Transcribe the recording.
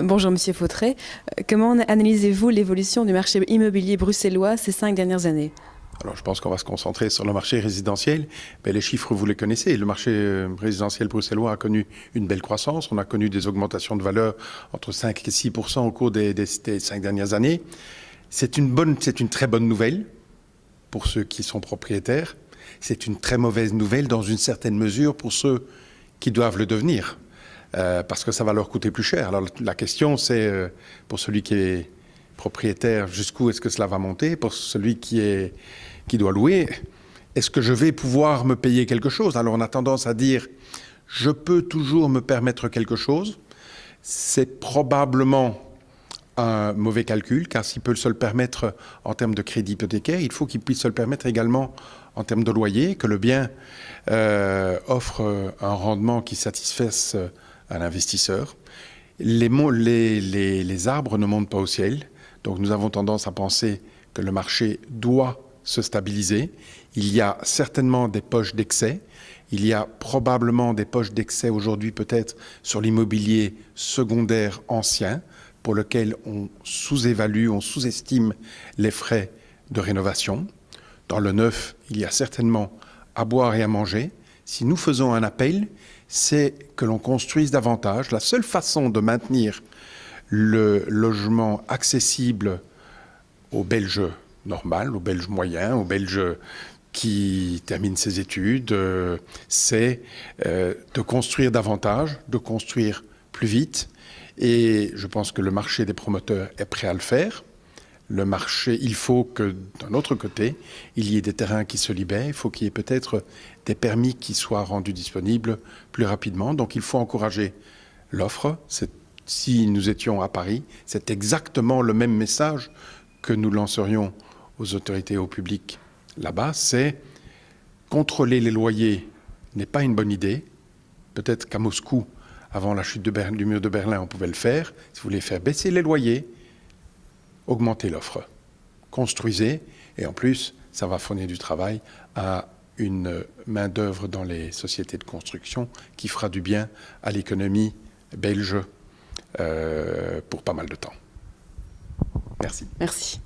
Bonjour Monsieur Fautrey. Comment analysez-vous l'évolution du marché immobilier bruxellois ces 5 dernières années? Alors, je pense qu'on va se concentrer sur le marché résidentiel. Mais les chiffres, vous les connaissez. Le marché résidentiel bruxellois a connu une belle croissance. On a connu des augmentations de valeur entre 5 et 6% au cours des 5 dernières années. C'est une très bonne nouvelle pour ceux qui sont propriétaires. C'est une très mauvaise nouvelle dans une certaine mesure pour ceux qui doivent le devenir. Parce que ça va leur coûter plus cher. Alors la question, c'est pour celui qui est propriétaire, jusqu'où est-ce que cela va monter? Pour celui qui doit louer, est-ce que je vais pouvoir me payer quelque chose? Alors on a tendance à dire, je peux toujours me permettre quelque chose. C'est probablement un mauvais calcul, car s'il peut se le permettre en termes de crédit hypothécaire, il faut qu'il puisse se le permettre également en termes de loyer, que le bien offre un rendement qui satisfasse à l'investisseur. Les arbres ne montent pas au ciel, donc nous avons tendance à penser que le marché doit se stabiliser. Il y a certainement des poches d'excès. Il y a probablement des poches d'excès aujourd'hui peut-être sur l'immobilier secondaire ancien, pour lequel on sous-évalue, on sous-estime les frais de rénovation. Dans le neuf, il y a certainement à boire et à manger. Si nous faisons un appel, c'est que l'on construise davantage. La seule façon de maintenir le logement accessible aux Belges normaux, aux Belges moyens, aux Belges qui terminent ses études, c'est de construire davantage, de construire plus vite. Et je pense que le marché des promoteurs est prêt à le faire. Le marché, il faut que, d'un autre côté, il y ait des terrains qui se libèrent. Il faut qu'il y ait peut-être des permis qui soient rendus disponibles plus rapidement. Donc il faut encourager l'offre. Si nous étions à Paris, c'est exactement le même message que nous lancerions aux autorités et au public là-bas. C'est contrôler les loyers n'est pas une bonne idée. Peut-être qu'à Moscou, avant la chute du mur de Berlin, on pouvait le faire. Si vous voulez faire baisser les loyers, augmentez l'offre, construisez, et en plus, ça va fournir du travail à une main-d'œuvre dans les sociétés de construction qui fera du bien à l'économie belge pour pas mal de temps. Merci. Merci.